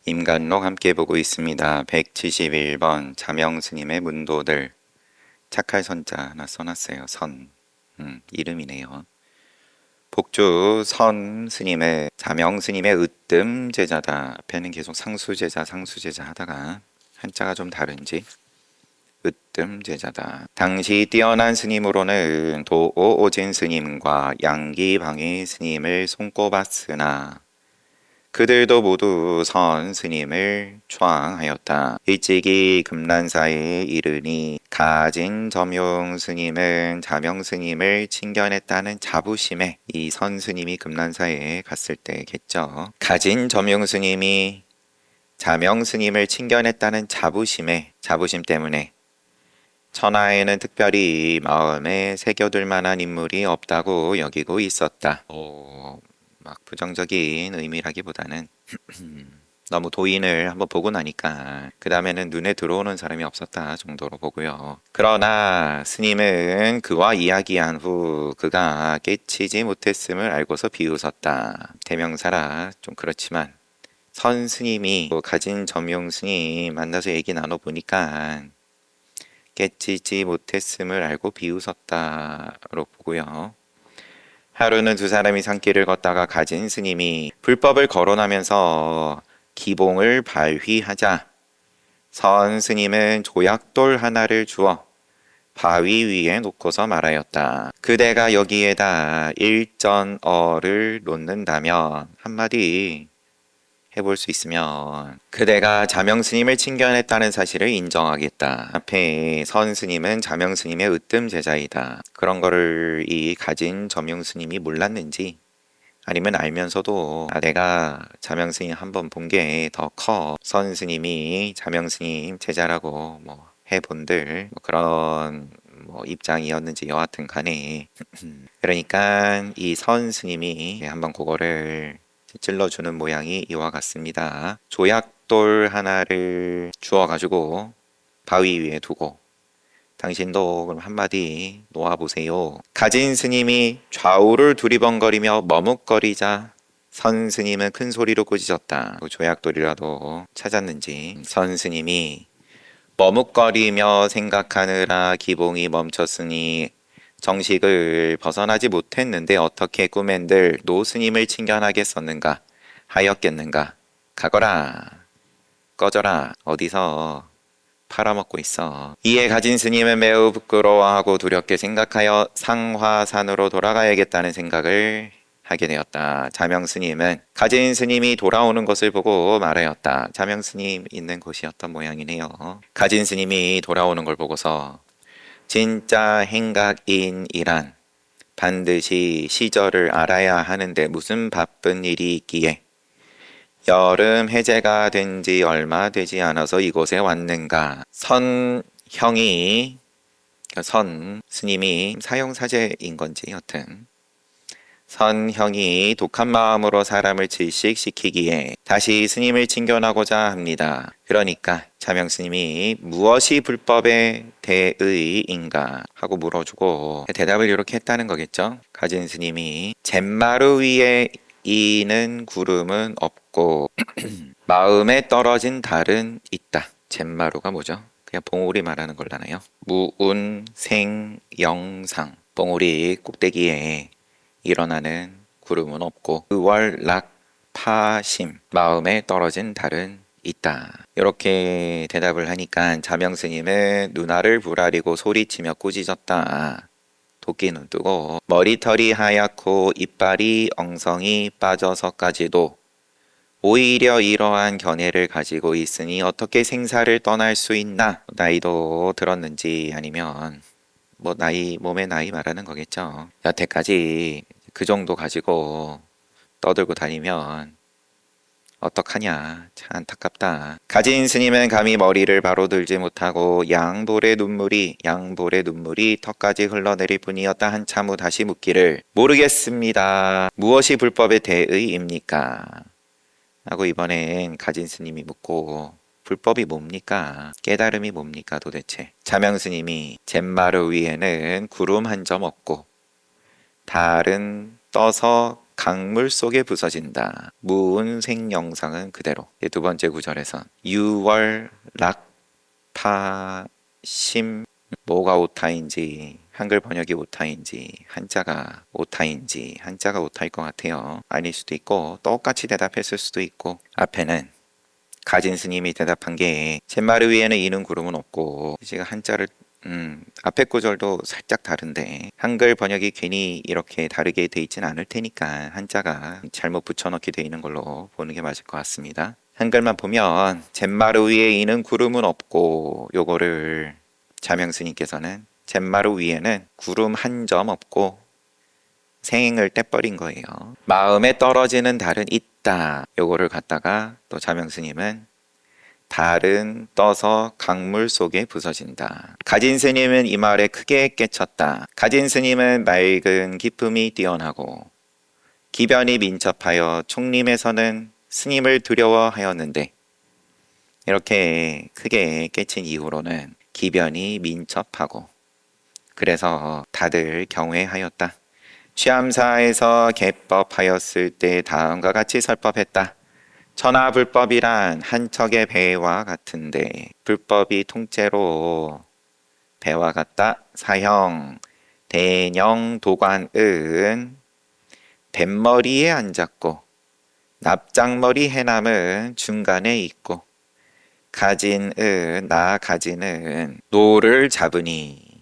임간록 함께 보고 있습니다. 171번 자명스님의 문도들. 착할 선자 하나 써놨어요. 선. 이름이네요. 복주 선 스님의 자명스님의 으뜸 제자다. 앞에는 계속 상수제자 하다가 한자가 좀 다른지 으뜸 제자다. 당시 뛰어난 스님으로는 도오오진 스님과 양기방위 스님을 손꼽았으나 그들도 모두 선 스님을 추앙하였다. 일찍이 금난사에 이르니 가진 점용 스님은 자명 스님을 칭견했다는 자부심에, 이 선 스님이 금난사에 갔을 때겠죠. 가진 점용 스님이 자명 스님을 칭견했다는 자부심 때문에 천하에는 특별히 마음에 새겨둘 만한 인물이 없다고 여기고 있었다. 막 부정적인 의미라기보다는 너무 도인을 한번 보고 나니까 그 다음에는 눈에 들어오는 사람이 없었다 정도로 보고요. 그러나 스님은 그와 이야기한 후 그가 깨치지 못했음을 알고서 비웃었다. 대명사라 좀 그렇지만 선 스님이 가진 점용 스님 만나서 얘기 나눠보니까 깨치지 못했음을 알고 비웃었다로 보고요. 하루는 두 사람이 산길을 걷다가 가진 스님이 불법을 거론하면서 기봉을 발휘하자 선 스님은 조약돌 하나를 주어 바위 위에 놓고서 말하였다. 그대가 여기에다 일전어를 놓는다면, 한마디 해볼 수 있으면 그대가 자명스님을 칭견했다는 사실을 인정하겠다. 앞에 선스님은 자명스님의 으뜸 제자이다. 그런 거를 이 가진 점용스님이 몰랐는지, 아니면 알면서도 내가 자명스님 한번 본 게 더 커, 선스님이 자명스님 제자라고 해본들 그런 입장이었는지 여하튼 간에 그러니까 이 선스님이 한번 그거를 찔러주는 모양이 이와 같습니다. 조약돌 하나를 주워가지고 바위 위에 두고 당신도 그럼 한마디 놓아보세요. 가진 스님이 좌우를 두리번거리며 머뭇거리자 선 스님은 큰 소리로 꾸짖었다. 조약돌이라도 찾았는지. 선 스님이 머뭇거리며 생각하느라 기봉이 멈췄으니 정식을 벗어나지 못했는데 어떻게 꿈엔들 노스님을 칭견하겠었는가 하였겠는가. 가거라 꺼져라, 어디서 팔아먹고 있어. 이에 가진 스님은 매우 부끄러워하고 두렵게 생각하여 상화산으로 돌아가야겠다는 생각을 하게 되었다. 자명 스님은 가진 스님이 돌아오는 것을 보고 말하였다. 자명 스님 있는 곳이었던 모양이네요. 가진 스님이 돌아오는 걸 보고서 진짜 행각인이란 반드시 시절을 알아야 하는데 무슨 바쁜 일이 있기에 여름 해제가 된 지 얼마 되지 않아서 이곳에 왔는가. 선 스님이 사용사제인 건지 여튼 선 형이 독한 마음으로 사람을 질식시키기에 다시 스님을 칭견하고자 합니다. 그러니까 자명 스님이 무엇이 불법의 대의인가 하고 물어주고 대답을 이렇게 했다는 거겠죠. 가진 스님이 잿마루 위에 이는 구름은 없고 마음에 떨어진 달은 있다. 잿마루가 뭐죠? 그냥 봉우리 말하는 걸라나요? 무운생영상, 봉우리 꼭대기에 일어나는 구름은 없고 의월락파심, 마음에 떨어진 달은 있다. 이렇게 대답을 하니까 자명 스님은 눈알을 부라리고 소리치며 꾸짖었다. 도끼 눈 뜨고 머리털이 하얗고 이빨이 엉성이 빠져서까지도 오히려 이러한 견해를 가지고 있으니 어떻게 생사를 떠날 수 있나. 나이도 들었는지 아니면 나이, 몸의 나이 말하는 거겠죠. 여태까지 그 정도 가지고 떠들고 다니면 어떡하냐. 참 안타깝다. 가진 스님은 감히 머리를 바로 들지 못하고 양볼의 눈물이 턱까지 흘러내릴 뿐이었다. 한참 후 다시 묻기를 모르겠습니다. 무엇이 불법의 대의입니까? 하고 이번엔 가진 스님이 묻고 불법이 뭡니까? 깨달음이 뭡니까 도대체? 자명 스님이 잿마루 위에는 구름 한 점 없고 달은 떠서 강물 속에 부서진다. 무운생 영상은 그대로. 두 번째 구절에서 유월 락파심 뭐가 오타인지 한글 번역이 오타인지 한자가 오타인지 한자가 오타일 것 같아요. 아닐 수도 있고 똑같이 대답했을 수도 있고 앞에는 가진 스님이 대답한 게 잿마루 위에는 이는 구름은 없고 제가 한자를 앞에 구절도 살짝 다른데 한글 번역이 괜히 이렇게 다르게 돼 있진 않을 테니까 한자가 잘못 붙여넣기 돼 있는 걸로 보는 게 맞을 것 같습니다. 한글만 보면 잿마루 위에 이는 구름은 없고 요거를 자명스님께서는 잿마루 위에는 구름 한 점 없고 생을 떼버린 거예요. 마음에 떨어지는 달은 있다. 요거를 갖다가 또 자명스님은 달은 떠서 강물 속에 부서진다. 가진 스님은 이 말에 크게 깨쳤다. 가진 스님은 맑은 기품이 뛰어나고 기변이 민첩하여 총림에서는 스님을 두려워하였는데 이렇게 크게 깨친 이후로는 기변이 민첩하고 그래서 다들 경외하였다. 취암사에서 개법하였을 때 다음과 같이 설법했다. 천하 불법이란 한 척의 배와 같은데 불법이 통째로 배와 같다. 사형 대령 도관은 뱃머리에 앉았고 납작머리 해남은 중간에 있고 가진은 나 가진은 노를 잡으니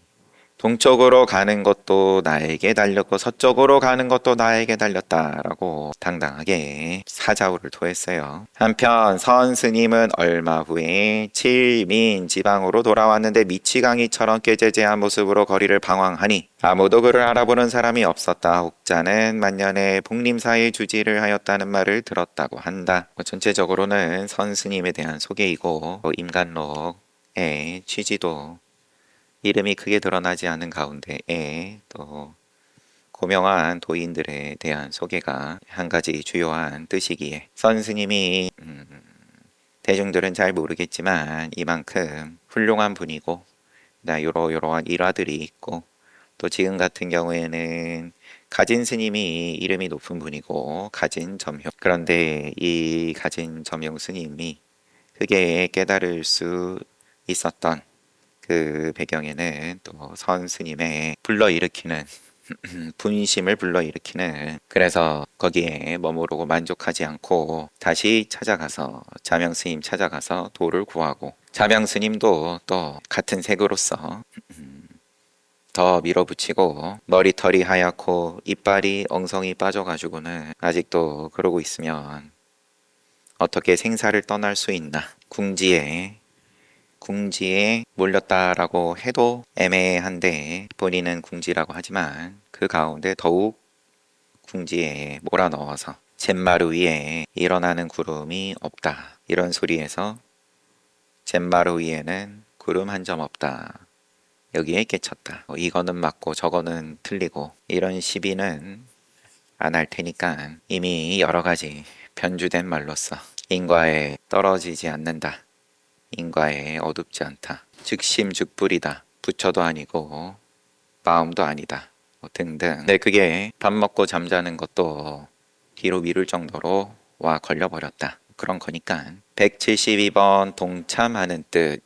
동쪽으로 가는 것도 나에게 달렸고 서쪽으로 가는 것도 나에게 달렸다라고 당당하게 사자우를 토했어요. 한편 선 스님은 얼마 후에 칠민 지방으로 돌아왔는데 미치광이처럼 꾀죄죄한 모습으로 거리를 방황하니 아무도 그를 알아보는 사람이 없었다. 혹자는 만년에 복림사에 주지를 하였다는 말을 들었다고 한다. 전체적으로는 선 스님에 대한 소개이고 임간록의 취지도 이름이 크게 드러나지 않은 가운데에 또 고명한 도인들에 대한 소개가 한 가지 주요한 뜻이기에 선 스님이 대중들은 잘 모르겠지만 이만큼 훌륭한 분이고 이러한 일화들이 있고 또 지금 같은 경우에는 가진 스님이 이름이 높은 분이고 가진 점용 그런데 이 가진 점용 스님이 크게 깨달을 수 있었던 그 배경에는 또 선 스님의 불러일으키는 분심을 불러일으키는 그래서 거기에 머무르고 만족하지 않고 다시 찾아가서 자명 스님 찾아가서 도를 구하고 자명 스님도 또 같은 색으로서 더 밀어붙이고 머리털이 하얗고 이빨이 엉성이 빠져가지고는 아직도 그러고 있으면 어떻게 생사를 떠날 수 있나 궁지에 몰렸다라고 해도 애매한데 본인은 궁지라고 하지만 그 가운데 더욱 궁지에 몰아넣어서 잿마루 위에 일어나는 구름이 없다 이런 소리에서 잿마루 위에는 구름 한 점 없다 여기에 깨쳤다. 이거는 맞고 저거는 틀리고 이런 시비는 안 할 테니까 이미 여러 가지 변주된 말로써 인과에 떨어지지 않는다. 인과에 어둡지 않다. 즉심즉불이다. 부처도 아니고 마음도 아니다. 등등. 네, 그게 밥 먹고 잠자는 것도 뒤로 미룰 정도로 와 걸려버렸다. 그런 거니까 172번 동참하는 뜻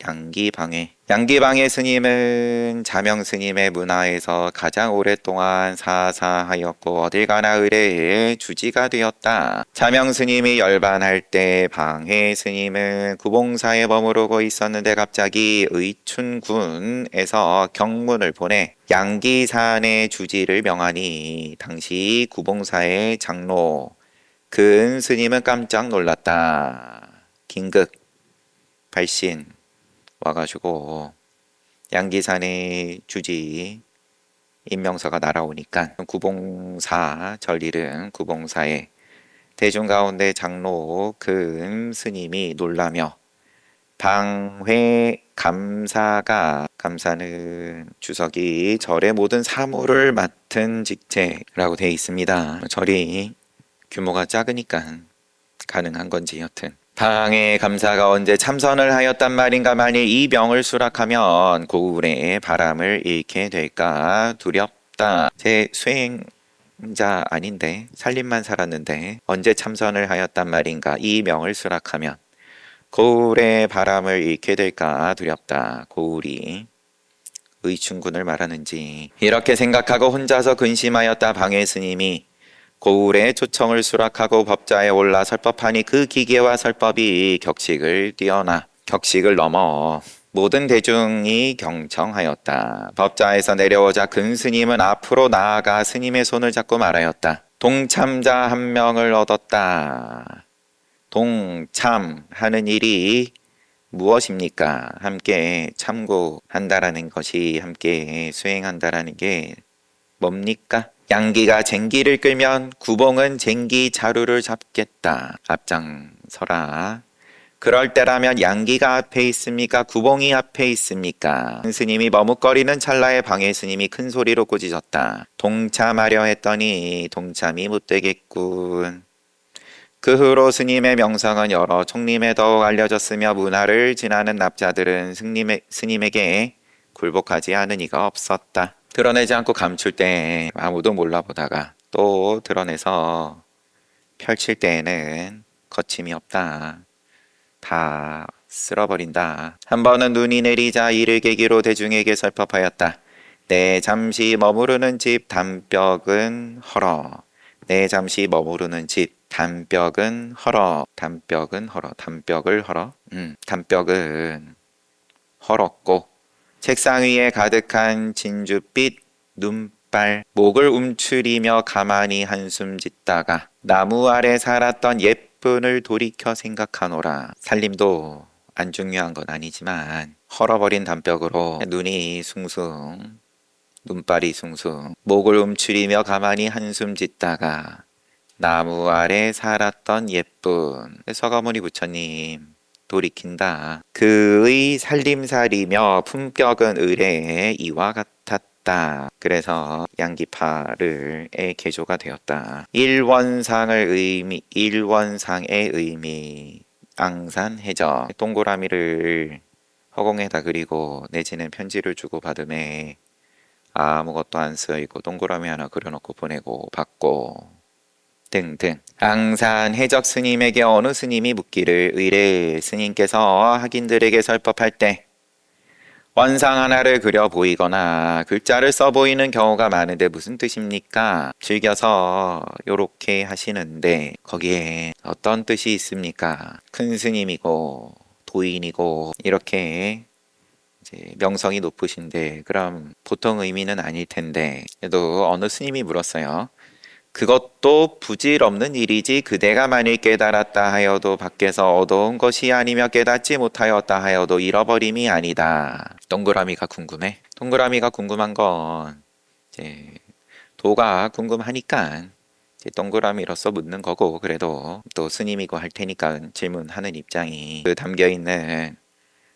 양기방해 스님은 자명 스님의 문화에서 가장 오랫동안 사사하였고 어딜 가나 의례의 주지가 되었다. 자명 스님이 열반할 때 방해 스님은 구봉사에 머무르고 있었는데 갑자기 의춘군에서 경문을 보내 양기산의 주지를 명하니 당시 구봉사의 장로 근 스님은 깜짝 놀랐다. 긴급 발신 와가지고 양기산의 주지 임명서가 날아오니까 구봉사 전일은 구봉사의 대중 가운데 장로 근 스님이 놀라며 방회 감사는 주석이 절의 모든 사무를 맡은 직제라고 되어 있습니다. 절이 규모가 작으니까 가능한 건지 여튼 방해 감사가 언제 참선을 하였단 말인가. 만일 이 명을 수락하면 고울의 바람을 잃게 될까 두렵다. 제 수행 참자 아닌데 살림만 살았는데 언제 참선을 하였단 말인가. 이 명을 수락하면 고울의 바람을 잃게 될까 두렵다. 고울이 의충군을 말하는지 이렇게 생각하고 혼자서 근심하였다. 방해 스님이 고울의 초청을 수락하고 법자에 올라 설법하니 그 기계와 설법이 격식을 뛰어나 격식을 넘어 모든 대중이 경청하였다. 법자에서 내려오자 근 스님은 앞으로 나아가 스님의 손을 잡고 말하였다. 동참자 한 명을 얻었다. 동참하는 일이 무엇입니까? 함께 참고한다라는 것이 함께 수행한다라는 게 뭡니까? 양기가 쟁기를 끌면 구봉은 쟁기 자루를 잡겠다. 앞장서라. 그럴 때라면 양기가 앞에 있습니까? 구봉이 앞에 있습니까? 스님이 머뭇거리는 찰나에 방해 스님이 큰 소리로 꾸짖었다. 동참하려 했더니 동참이 못되겠군. 그 후로 스님의 명성은 여러 총림에 더욱 알려졌으며 문화를 지나는 납자들은 스님에게 굴복하지 않은 이가 없었다. 드러내지 않고 감출 때 아무도 몰라보다가 또 드러내서 펼칠 때에는 거침이 없다. 다 쓸어버린다. 한 번은 눈이 내리자 이를 계기로 대중에게 설법하였다. 내 잠시 머무르는 집 담벽은 헐어. 내 잠시 머무르는 집 담벽은 헐어. 담벽은 헐어. 담벽을 헐어. 담벽은 헐었고 책상 위에 가득한 진주빛 눈발 목을 움츠리며 가만히 한숨 짓다가 나무 아래 살았던 예쁜을 돌이켜 생각하노라. 살림도 안 중요한 건 아니지만 헐어버린 담벽으로 눈이 숭숭 눈발이 숭숭 목을 움츠리며 가만히 한숨 짓다가 나무 아래 살았던 예쁜 서가모니 부처님 돌이킨다. 그의 살림살이며 품격은 의례 이와 같았다. 그래서 양기파를의 개조가 되었다. 일원상의 의미 앙산해적 동그라미를 허공에다 그리고 내지는 편지를 주고 받음에 아무것도 안 쓰이고 동그라미 하나 그려놓고 보내고 받고 등등. 앙산 해적 스님에게 어느 스님이 묻기를 의례 스님께서 학인들에게 설법할 때 원상 하나를 그려 보이거나 글자를 써 보이는 경우가 많은데 무슨 뜻입니까? 즐겨서 요렇게 하시는데 거기에 어떤 뜻이 있습니까? 큰 스님이고 도인이고 이렇게 이제 명성이 높으신데 그럼 보통 의미는 아닐 텐데 그래도 어느 스님이 물었어요. 그것도 부질없는 일이지 그대가 만일 깨달았다 하여도 밖에서 얻어온 것이 아니며 깨닫지 못하였다 하여도 잃어버림이 아니다. 동그라미가 궁금해? 동그라미가 궁금한 건 이제 도가 궁금하니까 이제 동그라미로서 묻는 거고 그래도 또 스님이고 할 테니까 질문하는 입장이 그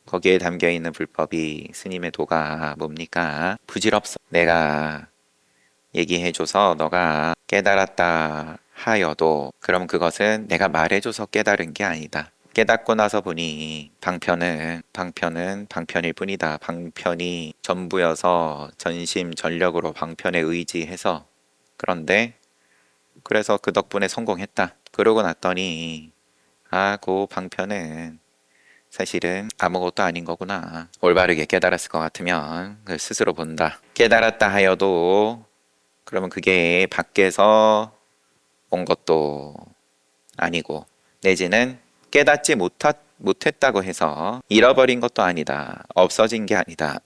거기에 담겨있는 불법이 스님의 도가 뭡니까? 부질없어. 내가 얘기해줘서 너가 깨달았다 하여도 그럼 그것은 내가 말해줘서 깨달은 게 아니다. 깨닫고 나서 보니 방편일 뿐이다. 방편이 전부여서 전심전력으로 방편에 의지해서 그래서 그 덕분에 성공했다. 그러고 났더니 그 방편은 사실은 아무것도 아닌 거구나. 올바르게 깨달았을 것 같으면 그걸 스스로 본다. 깨달았다 하여도 그러면 그게 밖에서 온 것도 아니고 내지는 깨닫지 못했다고 해서 잃어버린 것도 아니다. 없어진 게 아니다.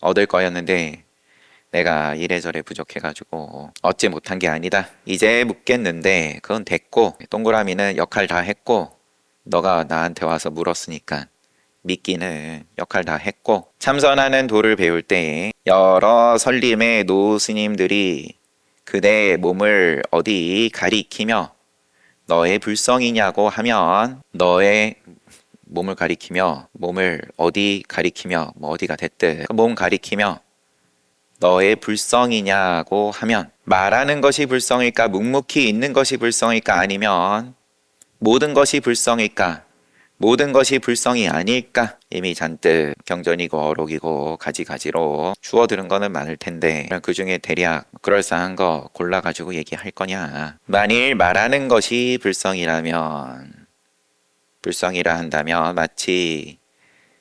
얻을 거였는데 내가 이래저래 부족해가지고 얻지 못한 게 아니다. 이제 묻겠는데 그건 됐고 동그라미는 역할 다 했고 너가 나한테 와서 물었으니까 믿기는 역할 다 했고 참선하는 도를 배울 때 여러 설림의 노스님들이 그대의 몸을 어디 가리키며 너의 불성이냐고 하면 너의 몸을 가리키며 몸을 어디 가리키며 뭐 어디가 됐든 몸 가리키며 너의 불성이냐고 하면 말하는 것이 불성일까 묵묵히 있는 것이 불성일까 아니면 모든 것이 불성일까 모든 것이 불성이 아닐까? 이미 잔뜩 경전이고 어록이고 가지가지로 주워들은 거는 많을 텐데 그 중에 대략 그럴싸한 거 골라가지고 얘기할 거냐? 만일 말하는 것이 불성이라 한다면 마치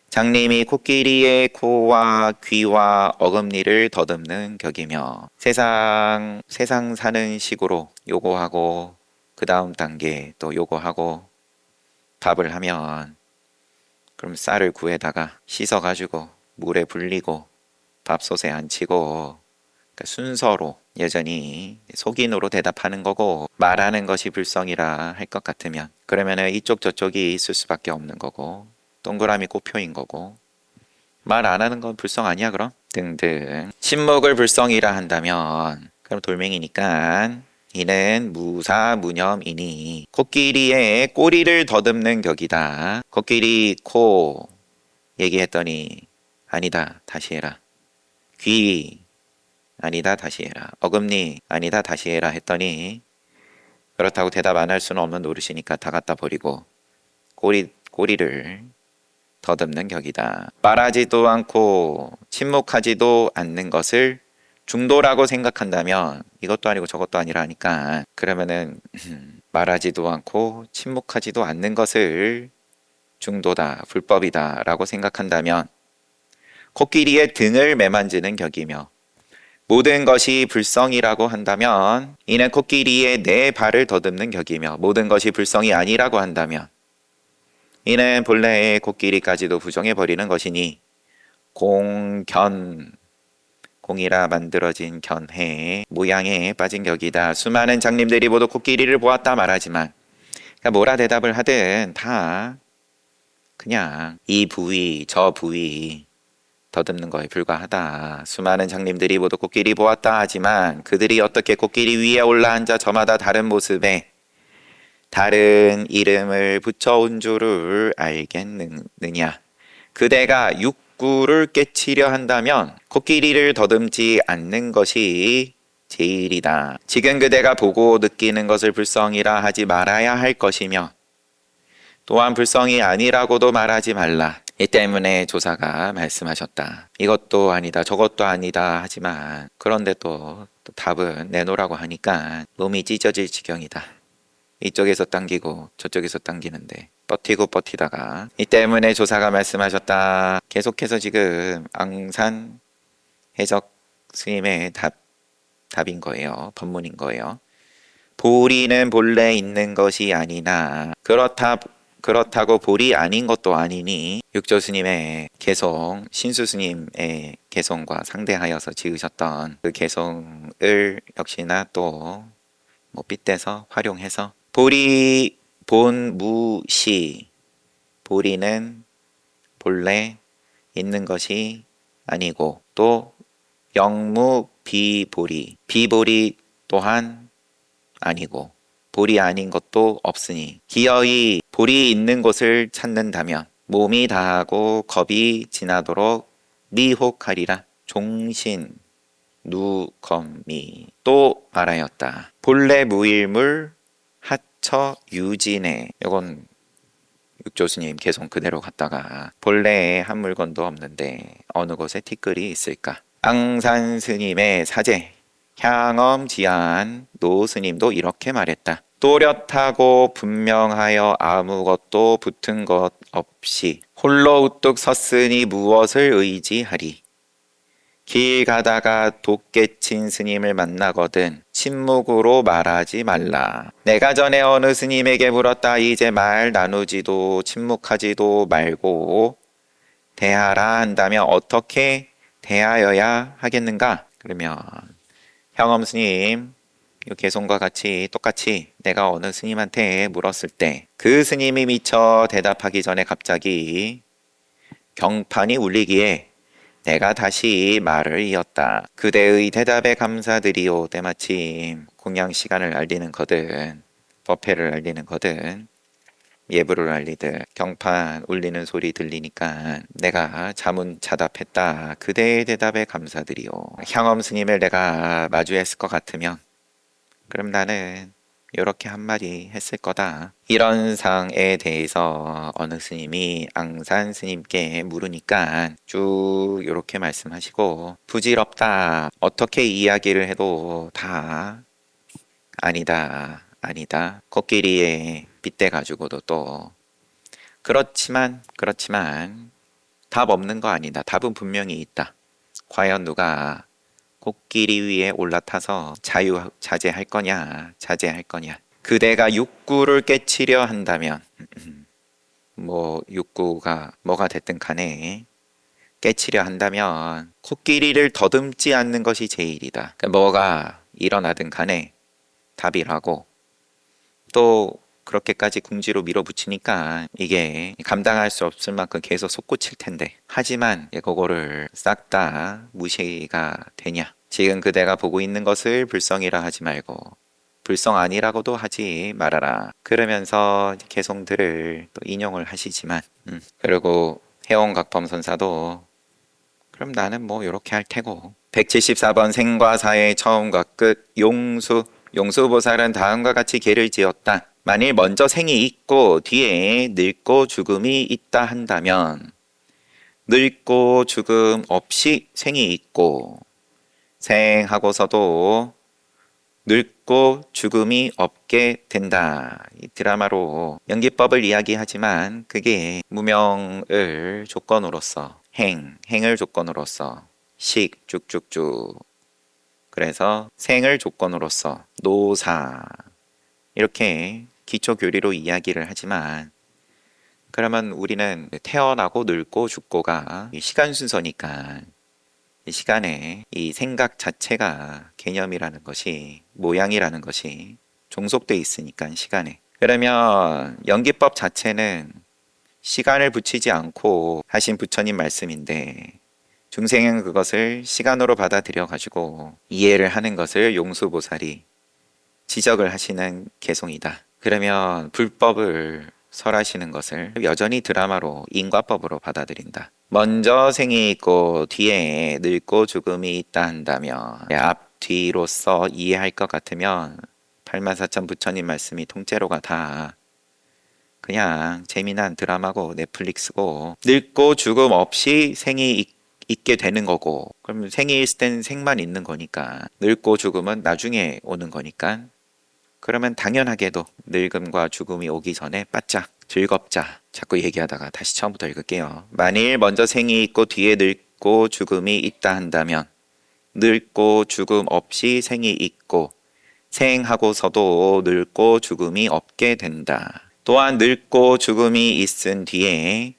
장님이 코끼리의 코와 귀와 어금니를 더듬는 격이며 세상 사는 식으로 요거하고 그 다음 단계 또 요거하고 밥을 하면 그럼 쌀을 구에다가 씻어가지고 물에 불리고 밥솥에 앉히고 그러니까 순서로 여전히 속인으로 대답하는 거고 말하는 것이 불성이라 할 것 같으면 그러면은 이쪽 저쪽이 있을 수밖에 없는 거고 동그라미 꼬표인 거고 말 안 하는 건 불성 아니야 그럼? 등등 침묵을 불성이라 한다면 그럼 돌멩이니까 이는 무사무념이니 코끼리의 꼬리를 더듬는 격이다. 코끼리 코 얘기했더니 아니다 다시 해라. 귀 아니다 다시 해라. 어금니 아니다 다시 해라 했더니 그렇다고 대답 안 할 수는 없는 노릇이니까 다 갖다 버리고 꼬리를 더듬는 격이다. 말하지도 않고 침묵하지도 않는 것을 중도라고 생각한다면 이것도 아니고 저것도 아니라 하니까 그러면은 말하지도 않고 침묵하지도 않는 것을 중도다, 불법이다 라고 생각한다면 코끼리의 등을 매만지는 격이며 모든 것이 불성이라고 한다면 이는 코끼리의 네 발을 더듬는 격이며 모든 것이 불성이 아니라고 한다면 이는 본래의 코끼리까지도 부정해버리는 것이니 공이라 만들어진 견해 모양에 빠진 격이다. 수많은 장님들이 모두 코끼리를 보았다 말하지만 그러니까 뭐라 대답을 하든 다 그냥 이 부위 저 부위 더듬는 거에 불과하다. 수많은 장님들이 모두 코끼리 보았다 하지만 그들이 어떻게 코끼리 위에 올라앉아 저마다 다른 모습에 다른 이름을 붙여온 줄을 알겠느냐. 그대가 육구를 깨치려 한다면 코끼리를 더듬지 않는 것이 제일이다. 지금 그대가 보고 느끼는 것을 불성이라 하지 말아야 할 것이며 또한 불성이 아니라고도 말하지 말라. 이 때문에 조사가 말씀하셨다. 이것도 아니다 저것도 아니다 하지만 그런데 또 답은 내놓으라고 하니까 몸이 찢어질 지경이다. 이쪽에서 당기고 저쪽에서 당기는데 버티다가 이 때문에 조사가 말씀하셨다. 계속해서 지금 앙산 해적 스님의 답인 거예요. 법문인 거예요. 보리는 본래 있는 것이 아니나 그렇다고 볼이 아닌 것도 아니니 육조 스님의 개송 신수 스님의 개송과 상대하여서 지으셨던 그 개송을 역시나 또 빗대서 활용해서 보리 본무시 보리는 본래 있는 것이 아니고 또 영무 비보리 또한 아니고 볼이 아닌 것도 없으니 기어이 볼이 있는 곳을 찾는다면 몸이 다하고 겁이 지나도록 미혹하리라. 종신 누검미 또 말하였다. 본래 무일물 하처 유진해. 이건 육조스님 개송 그대로 갔다가 본래에 한 물건도 없는데 어느 곳에 티끌이 있을까. 앙산 스님의 사제 향엄지한 노스님도 이렇게 말했다. 또렷하고 분명하여 아무것도 붙은 것 없이 홀로 우뚝 섰으니 무엇을 의지하리. 길 가다가 돋개친 스님을 만나거든 침묵으로 말하지 말라. 내가 전에 어느 스님에게 물었다. 이제 말 나누지도 침묵하지도 말고 대하라 한다면 어떻게 대하여야 하겠는가? 그러면 향엄 스님 개송과 같이 똑같이 내가 어느 스님한테 물었을 때 그 스님이 미처 대답하기 전에 갑자기 경판이 울리기에 내가 다시 말을 이었다. 그대의 대답에 감사드리오. 때마침 공양 시간을 알리는 거든 법회를 알리는 거든 예불을 알리듯 경판 울리는 소리 들리니까 내가 자문자답했다. 그대의 대답에 감사드리오. 향엄 스님을 내가 마주했을 것 같으면 그럼 나는 이렇게 한마디 했을 거다. 이런 상에 대해서 어느 스님이 앙산 스님께 물으니까 쭉 이렇게 말씀하시고, 부질없다. 어떻게 이야기를 해도 다 아니다. 아니다. 코끼리에 빗대 가지고도 또 그렇지만 답 없는 거 아니다. 답은 분명히 있다. 과연 누가 코끼리 위에 올라타서 자제할 거냐, 자제할 거냐. 그대가 육구를 깨치려 한다면, 뭐 육구가 뭐가 됐든 간에 깨치려 한다면 코끼리를 더듬지 않는 것이 제일이다. 그러니까 뭐가 일어나든 간에 답이라고. 또 그렇게까지 궁지로 밀어붙이니까 이게 감당할 수 없을 만큼 계속 솟구칠 텐데, 하지만 그거를 싹 다 무시가 되냐. 지금 그대가 보고 있는 것을 불성이라 하지 말고 불성 아니라고도 하지 말아라. 그러면서 개송들을 또 인용을 하시지만, 그리고 해원각범선사도 그럼 나는 뭐 이렇게 할 테고. 174번 생과 사의 처음과 끝. 용수보살은 다음과 같이 계를 지었다. 만일 먼저 생이 있고 뒤에 늙고 죽음이 있다 한다면, 늙고 죽음 없이 생이 있고 생하고서도 늙고 죽음이 없게 된다. 이 드라마로 연기법을 이야기하지만 그게 무명을 조건으로서, 행을 조건으로서, 쭉쭉쭉. 그래서 생을 조건으로서 노사, 이렇게 기초 교리로 이야기를 하지만, 그러면 우리는 태어나고 늙고 죽고가 시간 순서니까 이 시간에 이 생각 자체가 개념이라는 것이, 모양이라는 것이 종속돼 있으니까 시간에. 그러면 연기법 자체는 시간을 붙이지 않고 하신 부처님 말씀인데, 중생은 그것을 시간으로 받아들여 가지고 이해를 하는 것을 용수보살이 지적을 하시는 개송이다. 그러면 불법을 설하시는 것을 여전히 드라마로, 인과법으로 받아들인다. 먼저 생이 있고 뒤에 늙고 죽음이 있다 한다면, 앞뒤로서 이해할 것 같으면 84,000 부처님 말씀이 통째로가 다 그냥 재미난 드라마고 넷플릭스고, 늙고 죽음 없이 생이 있게 되는 거고, 그럼 생이 있을 땐 생만 있는 거니까, 늙고 죽음은 나중에 오는 거니까, 그러면 당연하게도 늙음과 죽음이 오기 전에 바짝 즐겁자. 자꾸 얘기하다가 다시 처음부터 읽을게요. 만일 먼저 생이 있고 뒤에 늙고 죽음이 있다 한다면, 늙고 죽음 없이 생이 있고 생하고서도 늙고 죽음이 없게 된다. 또한 늙고 죽음이 있은 뒤에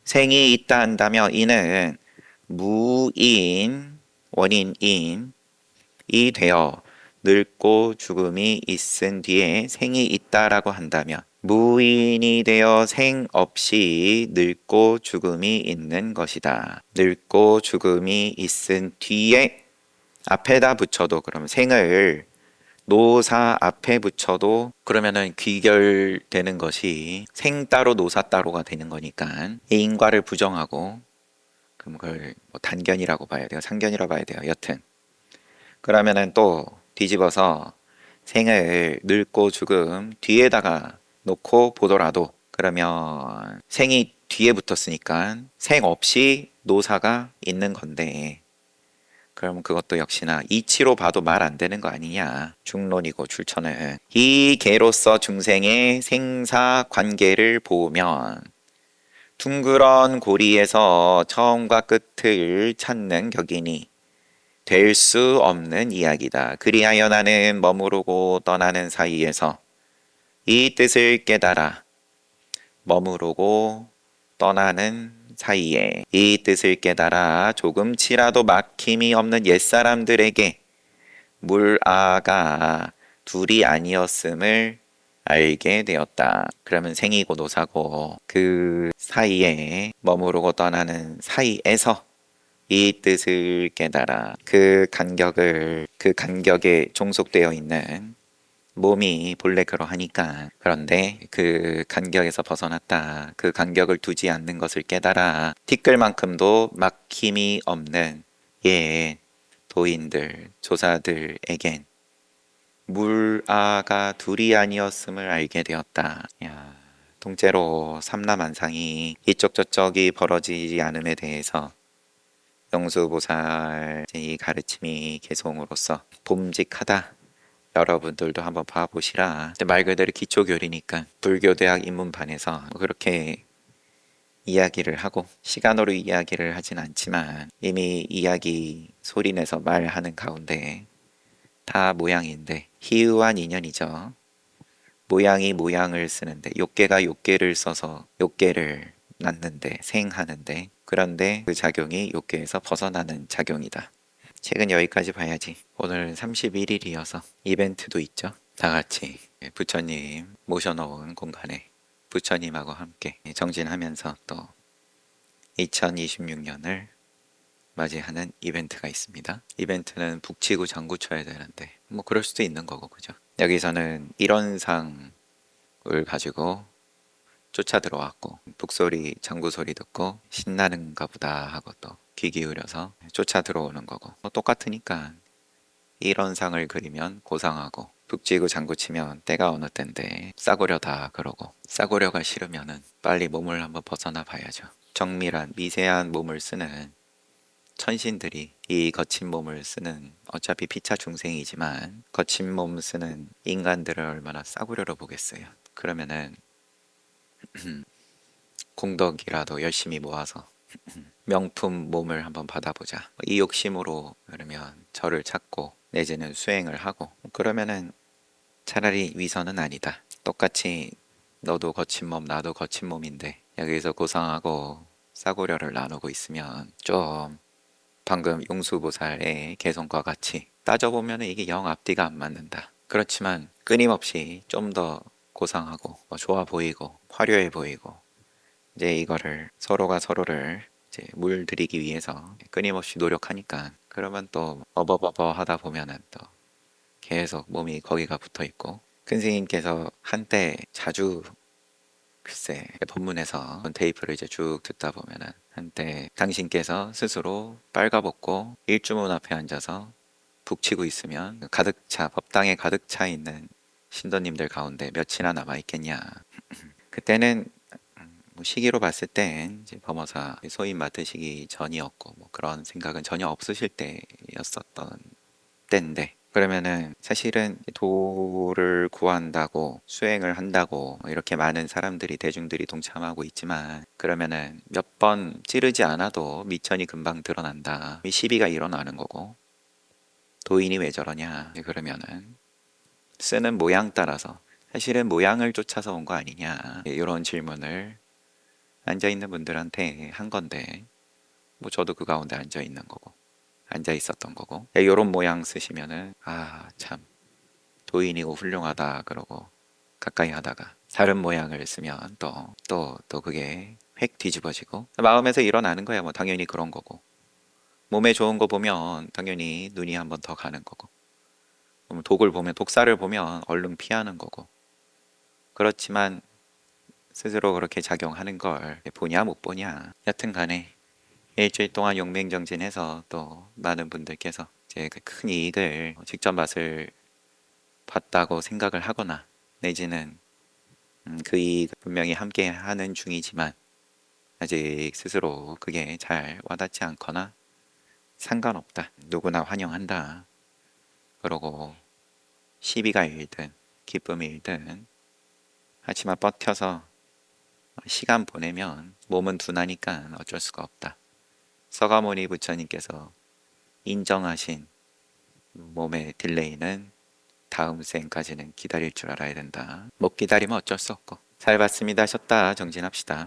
생이 있다 한다면, 이는 무인, 원인인이 되어 늙고 죽음이 있은 뒤에 생이 있다라고 한다면, 무인이 되어 생 없이 늙고 죽음이 있는 것이다. 늙고 죽음이 있은 뒤에, 앞에다 붙여도, 그러면 생을 노사 앞에 붙여도 그러면은 귀결되는 것이 생 따로 노사 따로가 되는 거니까 인과를 부정하고, 그럼 그걸 뭐 단견이라고 봐야 돼요, 상견이라고 봐야 돼요. 여튼 그러면은 또 뒤집어서 생을 늙고 죽음 뒤에다가 놓고 보더라도, 그러면 생이 뒤에 붙었으니까 생 없이 노사가 있는 건데, 그럼 그것도 역시나 이치로 봐도 말 안 되는 거 아니냐. 중론이고 출처는. 이 개로서 중생의 생사 관계를 보면 둥그런 고리에서 처음과 끝을 찾는 격이니 될 수 없는 이야기다. 그리하여 나는 머무르고 떠나는 사이에서 이 뜻을 깨달아. 머무르고 떠나는 사이에 이 뜻을 깨달아 조금치라도 막힘이 없는 옛사람들에게 물아가 둘이 아니었음을 알게 되었다. 그러면 생이고 노사고 그 사이에, 머무르고 떠나는 사이에서 이 뜻을 깨달아. 그 간격에 종속되어 있는 몸이 본래 그러하니까. 그런데 그 간격에서 벗어났다. 그 간격을 두지 않는 것을 깨달아 티끌만큼도 막힘이 없는 도인들, 조사들에겐 물아가 둘이 아니었음을 알게 되었다. 야, 통째로 삼라만상이 이쪽 저쪽이 벌어지지 않음에 대해서 영수보살 이 가르침이 개송으로서 봄직하다. 여러분들도 한번 봐보시라. 근데 말 그대로 기초교리니까 불교대학 입문반에서 그렇게 이야기를 하고 시간으로 이야기를 하진 않지만 이미 이야기 소리내서 말하는 가운데 다 모양인데 희유한 인연이죠. 모양이 모양을 쓰는데 욕계가 욕계를 써서 욕계를 낳는데 생하는데 그런데 그 작용이 욕계에서 벗어나는 작용이다. 책은 여기까지 봐야지. 오늘 31일이어서 이벤트도 있죠. 다 같이 부처님 모셔놓은 공간에 부처님하고 함께 정진하면서 또 2026년을 맞이하는 이벤트가 있습니다. 이벤트는 북치고 장구 쳐야 되는데 뭐 그럴 수도 있는 거고 그죠. 여기서는 일원상을 가지고 쫓아 들어왔고 북소리 장구소리 듣고 신나는가 보다 하고 또 귀 기울여서 쫓아 들어오는 거고 뭐 똑같으니까 일원상을 그리면 고상하고 북치고 장구 치면 때가 어느 때인데 싸구려다 그러고 싸구려가 싫으면은 빨리 몸을 한번 벗어나 봐야죠. 정밀한 미세한 몸을 쓰는 천신들이 이 거친 몸을 쓰는 어차피 피차 중생이지만 거친 몸 쓰는 인간들을 얼마나 싸구려로 보겠어요. 그러면은 공덕이라도 열심히 모아서 명품 몸을 한번 받아보자. 이 욕심으로 그러면 저를 찾고 내지는 수행을 하고 그러면은 차라리 위선은 아니다. 똑같이 너도 거친 몸 나도 거친 몸인데 여기서 고상하고 싸구려를 나누고 있으면 좀 방금 용수보살의 개성과 같이 따져보면 이게 영 앞뒤가 안 맞는다. 그렇지만 끊임없이 좀 더 고상하고 좋아 보이고 화려해 보이고 이제 이거를 서로가 서로를 이제 물들이기 위해서 끊임없이 노력하니까 그러면 또 어버버버 하다 보면은 또 계속 몸이 거기가 붙어 있고 큰 스님께서 한때 자주 글쎄 법문에서 테이프를 이제 쭉 듣다 보면은 한때 당신께서 스스로 빨가벗고 일주문 앞에 앉아서 북치고 있으면 가득 차 법당에 가득 차 있는 신도님들 가운데 몇이나 남아 있겠냐. 그때는 뭐 시기로 봤을 땐 이제 범어사 소임 맡으시기 전이었고 뭐 그런 생각은 전혀 없으실 때였었던 때인데 그러면은 사실은 도를 구한다고 수행을 한다고 이렇게 많은 사람들이 대중들이 동참하고 있지만 그러면은 몇 번 찌르지 않아도 미천이 금방 드러난다. 시비가 일어나는 거고 도인이 왜 저러냐 그러면은 쓰는 모양 따라서 사실은 모양을 쫓아서 온 거 아니냐 이런 질문을 앉아있는 분들한테 한 건데 뭐 저도 그 가운데 앉아 있는 거고 앉아 있었던 거고 이런 모양 쓰시면은 아 참 도인이고 훌륭하다 그러고 가까이 하다가 다른 모양을 쓰면 또 그게 획 뒤집어지고 마음에서 일어나는 거야. 뭐 당연히 그런 거고 몸에 좋은 거 보면 당연히 눈이 한번 더 가는 거고 독을 보면 독사를 보면 얼른 피하는 거고 그렇지만 스스로 그렇게 작용하는 걸 보냐 못 보냐 여튼 간에 일주일 동안 용맹정진해서 또 많은 분들께서 이제 그 큰 이익을 직접 맛을 봤다고 생각을 하거나 내지는 그 이익 분명히 함께 하는 중이지만 아직 스스로 그게 잘 와닿지 않거나 상관없다. 누구나 환영한다. 그러고 시비가 일든 기쁨이 일든 하지만 버텨서 시간 보내면 몸은 둔하니까 어쩔 수가 없다. 서가모니 부처님께서 인정하신 몸의 딜레이는 다음 생까지는 기다릴 줄 알아야 된다. 못 기다리면 어쩔 수 없고 잘 봤습니다 하셨다 정진합시다.